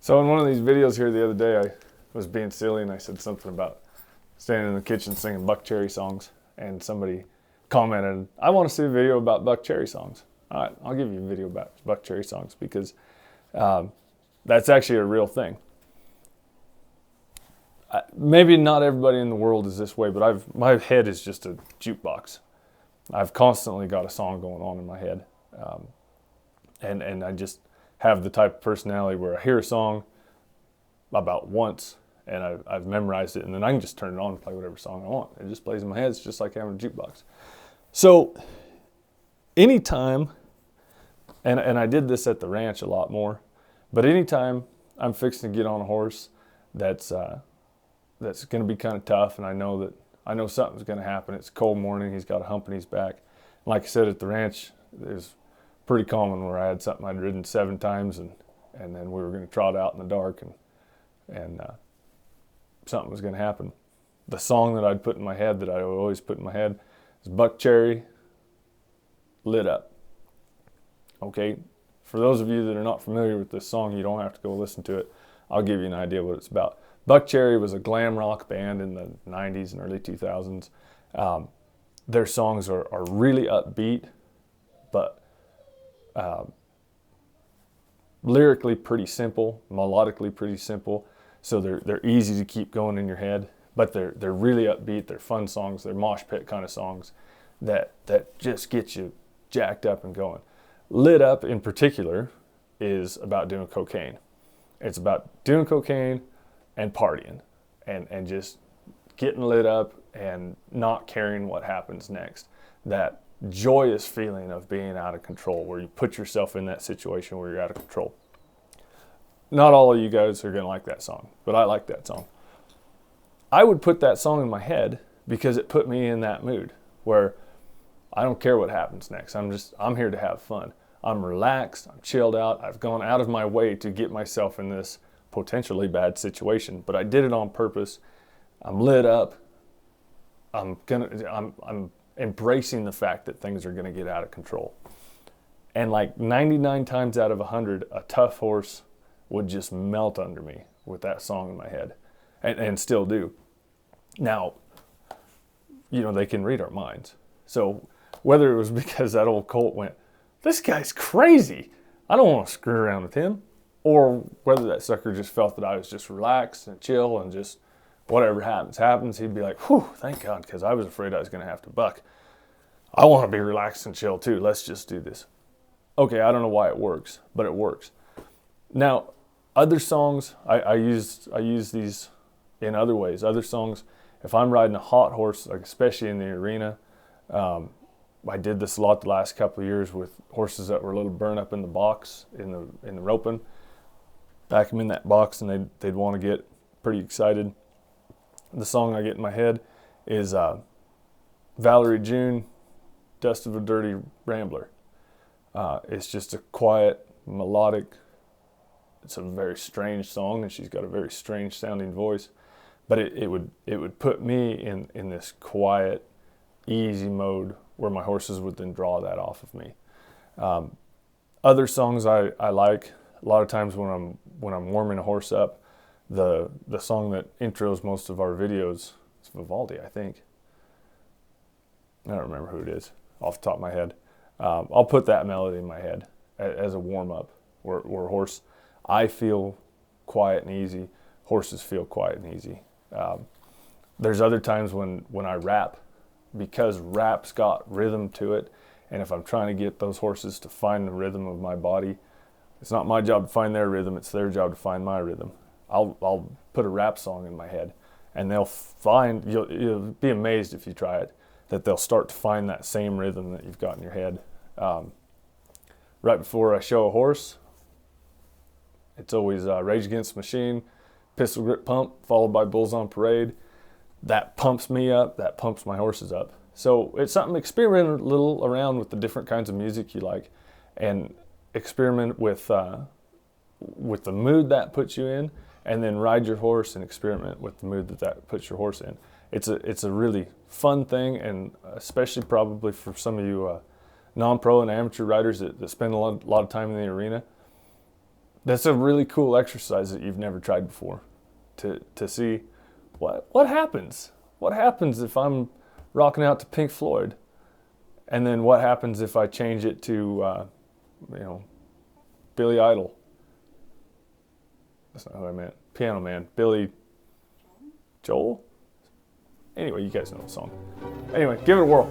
So in one of these videos here the other day, I was being silly and I said something about standing in the kitchen singing Buckcherry songs, and somebody commented, "I want to see a video about Buckcherry songs." All right, I'll give you a video about Buckcherry songs because that's actually a real thing. Maybe not everybody in the world is this way, but my head is just a jukebox. I've constantly got a song going on in my head, and I just have the type of personality where I hear a song about once and I've memorized it, and then I can just turn it on and play whatever song I want. It just plays in my head. It's just like having a jukebox. So anytime, and I did this at the ranch a lot more, but anytime I'm fixing to get on a horse that's going to be kind of tough, and I know something's going to happen. It's a cold morning. He's got a hump in his back. Like I said, at the ranch, it was pretty common where I had something I'd ridden 7 times, and then we were going to trot out in the dark, and something was going to happen. The song that I'd put in my head, that I would always put in my head, is Buckcherry, Lit Up. Okay, for those of you that are not familiar with this song, you don't have to go listen to it. I'll give you an idea what it's about. Buckcherry was a glam rock band in the 90s and early 2000s. Their songs are really upbeat, but lyrically pretty simple, melodically pretty simple. So they're easy to keep going in your head, but they're really upbeat. They're fun songs. They're mosh pit kind of songs that just get you jacked up and going. Lit Up in particular is about doing cocaine. It's about doing cocaine and partying and just getting lit up and not caring what happens next. That joyous feeling of being out of control, where you put yourself in that situation where you're out of control. Not all of you guys are going to like that song, but I like that song. I would put that song in my head because it put me in that mood where I don't care what happens next. I'm here to have fun. I'm relaxed, I'm chilled out. I've gone out of my way to get myself in this potentially bad situation, but I did it on purpose. I'm lit up. I'm embracing the fact that things are going to get out of control. And like 99 times out of 100, a tough horse would just melt under me with that song in my head, and still do. Now, they can read our minds. So whether it was because that old colt went, "This guy's crazy, I don't want to screw around with him," or whether that sucker just felt that I was just relaxed and chill and just whatever happens, he'd be like, "Whew, thank God, because I was afraid I was going to have to buck. I want to be relaxed and chill too. Let's just do this." Okay, I don't know why it works, but it works. Now, other songs, I use these in other ways. Other songs, if I'm riding a hot horse, like especially in the arena, I did this a lot the last couple of years with horses that were a little burnt up in the box, in the roping. Back them in that box, and they'd want to get pretty excited. The song I get in my head is Valerie June, "Dust of a Dirty Rambler." It's just a quiet, melodic, it's a very strange song, and she's got a very strange sounding voice, but it would put me in this quiet, easy mode where my horses would then draw that off of me. Other songs I like, a lot of times when I'm warming a horse up, the song that intros most of our videos is Vivaldi, I think. I don't remember who it is off the top of my head. I'll put that melody in my head as a warm-up where horse, I feel quiet and easy, horses feel quiet and easy. There's other times when I rap, because rap's got rhythm to it, and if I'm trying to get those horses to find the rhythm of my body, it's not my job to find their rhythm, it's their job to find my rhythm. I'll put a rap song in my head, and they'll find, you'll be amazed if you try it, that they'll start to find that same rhythm that you've got in your head. Right before I show a horse, it's always Rage Against the Machine, Pistol Grip Pump, followed by Bulls on Parade. That pumps me up, that pumps my horses up. So it's something, experiment a little around with the different kinds of music you like, and experiment with the mood that puts you in, and then ride your horse and experiment with the mood that puts your horse in. It's a really fun thing, and especially probably for some of you non-pro and amateur riders that spend a lot of time in the arena, that's a really cool exercise that you've never tried before, to see what happens. What happens if I'm rocking out to Pink Floyd, and then what happens if I change it to Billy Idol? That's not who I meant. Piano Man, Billy Joel. Anyway, you guys know the song. Anyway, give it a whirl.